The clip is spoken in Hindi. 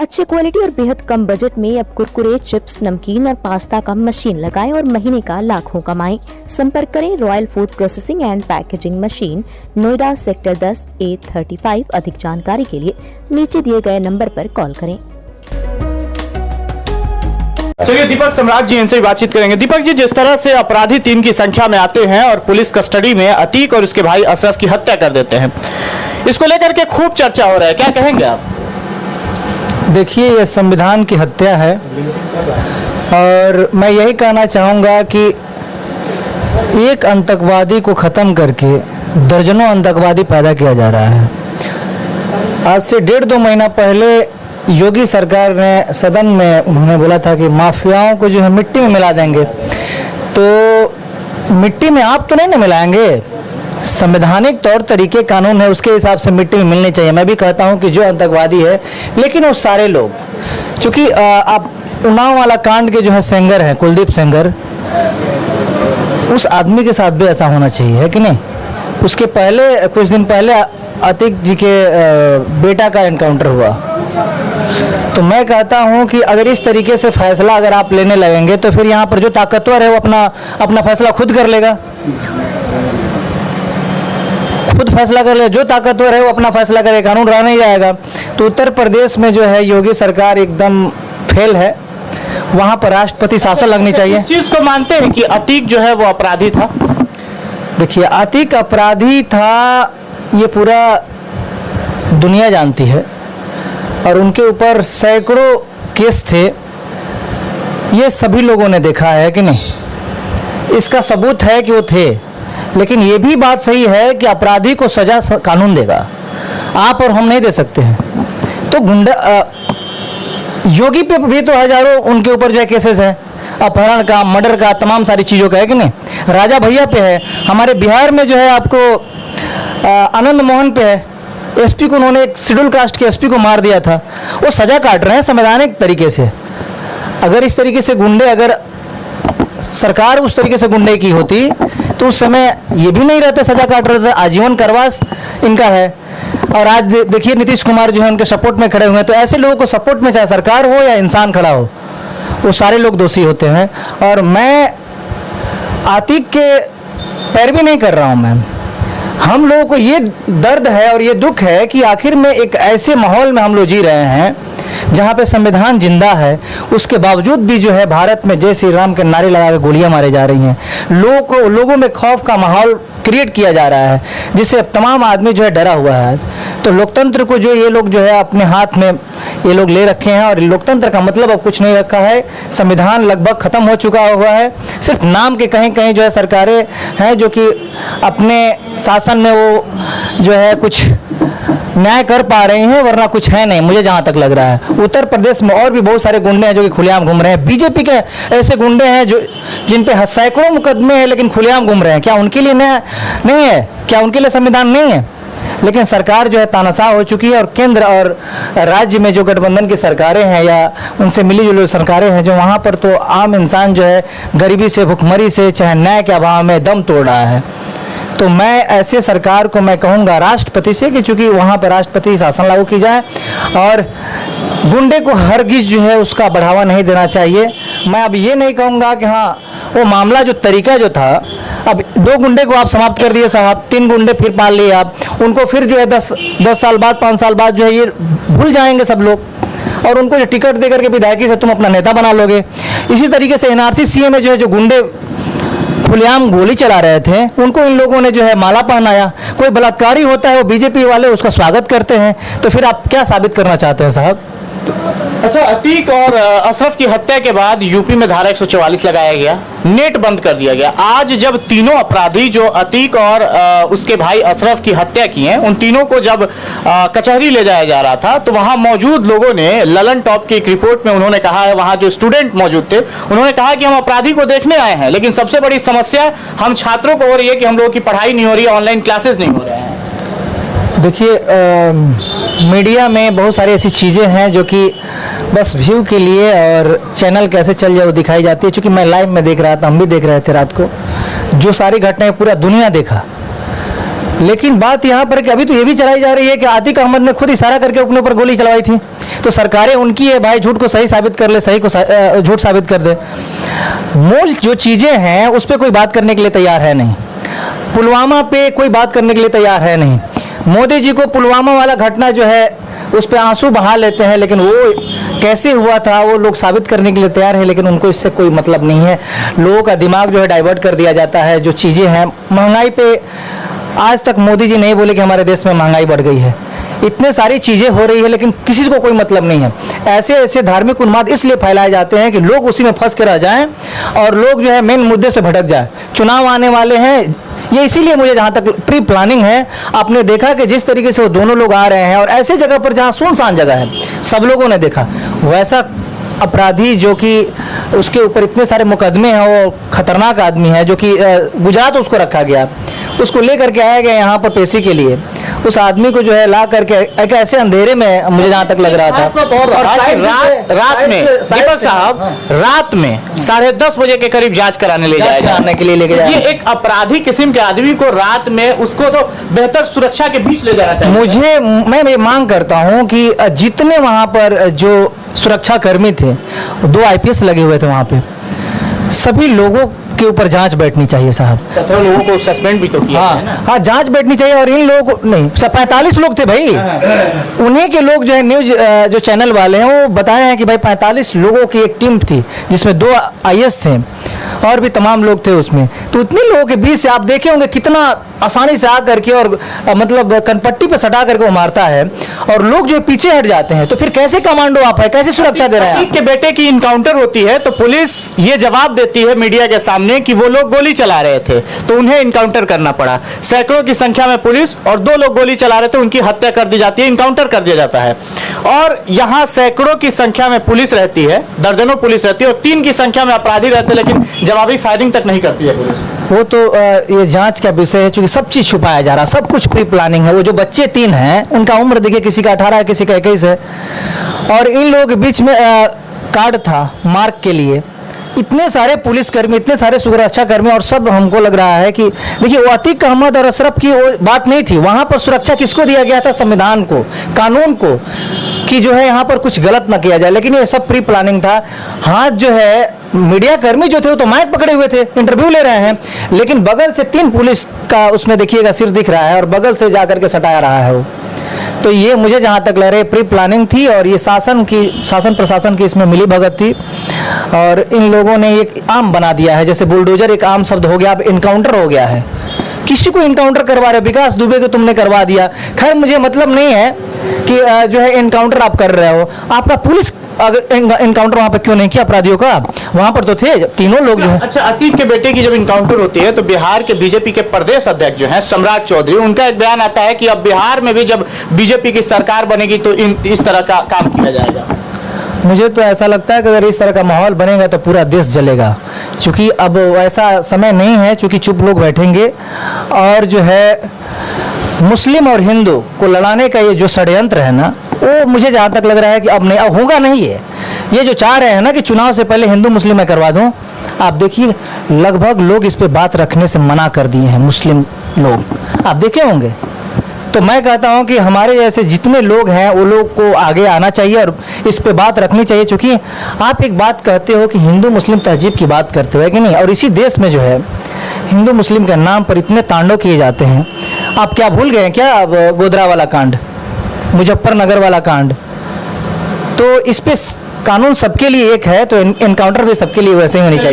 अच्छी क्वालिटी और बेहद कम बजट में अब कुरकुरे, चिप्स, नमकीन और पास्ता का मशीन लगाएं और महीने का लाखों कमाएं। संपर्क करें royal food processing and packaging machine, Noida sector 10 A35। अधिक जानकारी के लिए नीचे दिए गए नंबर पर कॉल करें। चलिए दीपक सम्राट जी इनसे बातचीत करेंगे। दीपक जी, जिस तरह से अपराधी 3 की संख्या में आते हैं और पुलिस कस्टडी में अतीक और उसके भाई अशरफ की हत्या कर देते हैं, इसको लेकर के खूब चर्चा हो रहा है, क्या कहेंगे आप? देखिए, ये संविधान की हत्या है और मैं यही कहना चाहूँगा कि एक आतंकवादी को ख़त्म करके दर्जनों आतंकवादी पैदा किया जा रहा है। आज से 1.5-2 महीना पहले योगी सरकार ने सदन में उन्होंने बोला था कि माफियाओं को जो है मिट्टी में मिला देंगे, तो मिट्टी में आप तो नहीं ना मिलाएंगे, संवैधानिक तौर तरीके कानून है उसके हिसाब से मिट्टी में मिलनी चाहिए। मैं भी कहता हूं कि जो आतंकवादी है, लेकिन वो सारे लोग, चूँकि आप उन्नाव वाला कांड के जो है सेंगर हैं कुलदीप सेंगर, उस आदमी के साथ भी ऐसा होना चाहिए, है कि नहीं? उसके पहले कुछ दिन पहले अतीक जी के बेटा का एनकाउंटर हुआ। तो मैं कहता हूं कि अगर इस तरीके से फैसला अगर आप लेने लगेंगे तो फिर यहाँ पर जो ताकतवर है वो अपना फैसला खुद कर लेगा, खुद फैसला कर ले। जो ताकतवर है वो अपना फैसला करे, कानून रह नहीं जाएगा। तो उत्तर प्रदेश में जो है योगी सरकार एकदम फेल है, वहाँ पर राष्ट्रपति शासन लगनी चाहिए। इस चीज को मानते हैं कि अतीक जो है वो अपराधी था? देखिए, अतीक अपराधी था ये पूरा दुनिया जानती है और उनके ऊपर सैकड़ों केस थे, ये सभी लोगों ने देखा है कि नहीं? इसका सबूत है कि वो थे। लेकिन ये भी बात सही है कि अपराधी को सजा कानून देगा, आप और हम नहीं दे सकते हैं। तो गुंडा योगी पे भी तो हजारों उनके ऊपर जो है केसेस है, अपहरण का, मर्डर का, तमाम सारी चीज़ों का, है कि नहीं? राजा भैया पे है, हमारे बिहार में जो है आपको आनंद मोहन पे है, एसपी को उन्होंने एक शेड्यूल कास्ट के एसपी को मार दिया था, वो सजा काट रहे हैं संवैधानिक तरीके से। अगर इस तरीके से गुंडे, अगर सरकार उस तरीके से गुंडे की होती तो उस समय ये भी नहीं रहते, सजा काट रहे थे, आजीवन कारावास इनका है। और आज देखिए नीतीश कुमार जो है उनके सपोर्ट में खड़े हुए हैं। तो ऐसे लोगों को सपोर्ट में चाहे सरकार हो या इंसान खड़ा हो, वो सारे लोग दोषी होते हैं। और मैं आतिक के पैरवी नहीं कर रहा हूँ मैम, हम लोगों को ये दर्द है और ये दुख है कि आखिर में एक ऐसे माहौल में हम लोग जी रहे हैं जहाँ पे संविधान जिंदा है, उसके बावजूद भी जो है भारत में जय श्री राम के नारे लगा के गोलियां मारे जा रही हैं। लोगों में खौफ का माहौल क्रिएट किया जा रहा है, जिससे तमाम आदमी जो है डरा हुआ है। तो लोकतंत्र को जो ये लोग जो है अपने हाथ में ये लोग ले रखे हैं और लोकतंत्र का मतलब अब कुछ नहीं रखा है। संविधान लगभग ख़त्म हो चुका हुआ है, सिर्फ नाम के कहीं कहीं जो है सरकारें हैं जो कि अपने शासन में वो जो है कुछ न्याय कर पा रही हैं, वरना कुछ है नहीं, मुझे जहाँ तक लग रहा है। उत्तर प्रदेश में और भी बहुत सारे गुंडे हैं जो कि खुलेआम घूम रहे हैं। बीजेपी के ऐसे गुंडे हैं जो जिन पे सैकड़ों मुकदमे हैं लेकिन खुलेआम घूम रहे हैं। क्या उनके लिए न्याय नहीं है? क्या उनके लिए संविधान नहीं है? लेकिन सरकार जो है तानाशाह हो चुकी है और केंद्र और राज्य में जो गठबंधन की सरकारें हैं या उनसे मिली जुली सरकारें हैं, जो वहाँ पर तो आम इंसान जो है गरीबी से, भुखमरी से, चाहे न्याय के अभाव में दम तोड़ रहा है। तो मैं ऐसे सरकार को मैं कहूँगा राष्ट्रपति से कि चूँकि वहाँ पर राष्ट्रपति शासन लागू की जाए और गुंडे को हरगिज जो है उसका बढ़ावा नहीं देना चाहिए। मैं अब ये नहीं कहूँगा कि हाँ वो मामला जो तरीका जो था, अब 2 गुंडे को आप समाप्त कर दिए साहब, 3 गुंडे फिर पाल लिए आप, उनको फिर जो है 10 साल बाद, 5 साल बाद जो है ये भूल जाएंगे सब लोग और उनको जो टिकट दे करके विधायकी से तुम अपना नेता बना लोगे। इसी तरीके से NRC CA में जो है जो गुंडे खुलेआम गोली चला रहे थे उनको इन लोगों ने जो है माला पहनाया। कोई बलात्कारी होता है वो बीजेपी वाले उसका स्वागत करते हैं, तो फिर आप क्या साबित करना चाहते हैं साहब? अच्छा, अतीक और अशरफ की हत्या के बाद यूपी में धारा 144 लगाया गया, नेट बंद कर दिया गया। आज जब तीनों अपराधी जो अतीक और उसके भाई अशरफ की हत्या की हैं, उन तीनों को जब कचहरी ले जाया जा रहा था तो वहां मौजूद लोगों ने ललन टॉप की एक रिपोर्ट में उन्होंने कहा है, वहां जो स्टूडेंट मौजूद थे उन्होंने कहा कि हम अपराधी को देखने आए हैं, लेकिन सबसे बड़ी समस्या हम छात्रों को हो रही है कि हम लोगों की पढ़ाई नहीं हो रही है, ऑनलाइन क्लासेस नहीं हो रहे हैं। देखिए, मीडिया में बहुत सारी ऐसी चीज़ें हैं जो कि बस व्यू के लिए और चैनल कैसे चल जाए वो दिखाई जाती है। चूँकि मैं लाइव में देख रहा था, हम भी देख रहे थे रात को, जो सारी घटनाएं पूरा दुनिया देखा, लेकिन बात यहाँ पर कि अभी तो ये भी चलाई जा रही है कि आतिक अहमद ने खुद इशारा करके अपने ऊपर गोली चलवाई थी। तो सरकारें उनकी है भाई, झूठ को सही साबित कर ले, सही को झूठ साबित कर दे। मूल जो चीज़ें हैं उस पर कोई बात करने के लिए तैयार है नहीं। पुलवामा पे कोई बात करने के लिए तैयार है नहीं। मोदी जी को पुलवामा वाला घटना जो है उस पर आंसू बहा लेते हैं, लेकिन वो कैसे हुआ था वो लोग साबित करने के लिए तैयार है, लेकिन उनको इससे कोई मतलब नहीं है। लोगों का दिमाग जो है डाइवर्ट कर दिया जाता है। जो चीज़ें हैं महंगाई पे आज तक मोदी जी नहीं बोले कि हमारे देश में महंगाई बढ़ गई है। इतने सारी चीज़ें हो रही है लेकिन किसी को कोई मतलब नहीं है। ऐसे ऐसे धार्मिक उन्माद इसलिए फैलाए जाते हैं कि लोग उसी में फंस के रह जाएं और लोग जो है मेन मुद्दे से भटक जाए। चुनाव आने वाले हैं, ये इसीलिए मुझे जहाँ तक प्री प्लानिंग है। आपने देखा कि जिस तरीके से वो दोनों लोग आ रहे हैं और ऐसे जगह पर जहाँ सुनसान जगह है, सब लोगों ने देखा वैसा अपराधी जो कि उसके ऊपर इतने सारे मुकदमे हैं, वो खतरनाक आदमी है जो कि गुजरात उसको रखा गया, उसको लेकर के आया गया यहाँ पर पेशी के लिए। उस आदमी को जो है ला करके एक ऐसे अंधेरे में मुझे जहाँ तक लग रहा था और रात में दीपक साहब रात में 10:30 बजे के करीब जांच कराने ले जाने के लिए लेके जाए। ये एक अपराधी किस्म के आदमी को रात में उसको तो बेहतर सुरक्षा के बीच ले जाना चाहिए। मैं ये मांग करता हूँ कि जितने वहाँ पर जो सुरक्षा कर्मी थे, 2 IPS लगे हुए थे वहाँ पे, सभी लोगों के ऊपर जांच बैठनी चाहिए साहब। 17 लोगों को सस्पेंड भी तो किया है ना। हाँ, जांच बैठनी चाहिए। और इन लोगों को नहीं, 45 लोग थे भाई। उन्हीं के लोग जो है न्यूज जो चैनल वाले हैं वो बताए हैं कि भाई 45 लोगों की एक टीम थी जिसमें 2 IS थे और भी तमाम लोग थे उसमें। तो इतने लोगों के बीच से आप देखे होंगे कितना आसानी से आ करके और मतलब कनपट्टी पे सटा करके वो मारता है और लोग जो पीछे हट जाते हैं। तो फिर कैसे कमांडो आप है, कैसे सुरक्षा दे रहे हैं? के बेटे की इनकाउंटर होती है तो पुलिस ये जवाब देती है मीडिया के सामने कि वो लोग गोली चला रहे थे तो उन्हें इनकाउंटर करना पड़ा। सैकड़ों की संख्या में पुलिस और 2 लोग गोली चला रहे थे, उनकी हत्या कर दी जाती है, इनकाउंटर कर दिया जाता है। और यहाँ सैकड़ों की संख्या में पुलिस रहती है, दर्जनों पुलिस रहती है और 3 की संख्या में अपराधी रहते हैं, लेकिन जवाबी फायरिंग तक नहीं करती है पुलिस। वो तो ये जांच का विषय है, क्योंकि सब चीज छुपाया जा रहा है, सब कुछ प्री प्लानिंग है। वो जो बच्चे 3 हैं उनका उम्र देखिए, किसी का 18 है, किसी का 21 है। और इन लोगों के बीच में कार्ड था मार्क के लिए। इतने सारे पुलिसकर्मी, इतने सारे सुरक्षा कर्मी, और सब हमको लग रहा है कि देखिए वो अतीक अहमद और अशरफ की वो बात नहीं थी। वहाँ पर सुरक्षा किसको दिया गया था? संविधान को, कानून को, कि जो है यहाँ पर कुछ गलत ना किया जाए। लेकिन ये सब प्री प्लानिंग था। हाथ जो है मीडिया कर्मी जो थे वो तो माइक पकड़े हुए थे, इंटरव्यू ले रहे हैं, लेकिन बगल से 3 पुलिस का उसमें देखिएगा सिर दिख रहा है और बगल से जाकर के सटाया रहा है वो। तो ये मुझे जहाँ तक लग रहा है प्री प्लानिंग थी और ये शासन प्रशासन की इसमें मिली भगत थी। और इन लोगों ने एक आम बना दिया है, जैसे बुलडोजर एक आम शब्द हो गया, अब इनकाउंटर हो गया है। किसी को इनकाउंटर करवा रहे, विकास दुबे को तुमने करवा दिया। खैर मुझे मतलब नहीं है कि जो है इनकाउंटर आप कर रहे हो, आपका पुलिस अगर इनकाउंटर वहाँ पर क्यों नहीं किया अपराधियों का? वहाँ पर तो थे तीनों लोग जो है। अच्छा, अतीक के बेटे की जब इनकाउंटर होती है तो बिहार के बीजेपी के प्रदेश अध्यक्ष जो हैं सम्राट चौधरी, उनका एक बयान आता है कि अब बिहार में भी जब बीजेपी की सरकार बनेगी तो इस तरह का काम किया जाएगा। मुझे तो ऐसा लगता है कि अगर इस तरह का माहौल बनेगा तो पूरा देश जलेगा, क्योंकि अब ऐसा समय नहीं है क्योंकि चुप लोग बैठेंगे। और जो है मुस्लिम और हिंदू को लड़ाने का ये जो षड्यंत्र है ना, वो मुझे जहाँ तक लग रहा है कि अब नहीं, अब होगा नहीं है। ये जो चाह रहे हैं ना कि चुनाव से पहले हिंदू मुस्लिम में करवा दूं, आप देखिए लगभग लोग इस पे बात रखने से मना कर दिए हैं, मुस्लिम लोग, आप देखे होंगे। तो मैं कहता हूं कि हमारे जैसे जितने लोग हैं वो लोग को आगे आना चाहिए और इस पे बात रखनी चाहिए, क्योंकि आप एक बात कहते हो कि हिंदू मुस्लिम तहजीब की बात करते हो कि नहीं, और इसी देश में जो है हिंदू मुस्लिम के नाम पर इतने तांडव किए जाते हैं। आप क्या भूल गए क्या? अब गोधरा वाला कांड, मुजफ्फरनगर वाला कांड, तो इस पे कानून सबके लिए एक है, तो इनकाउंटर भी सबके लिए वैसे ही होनी चाहिए।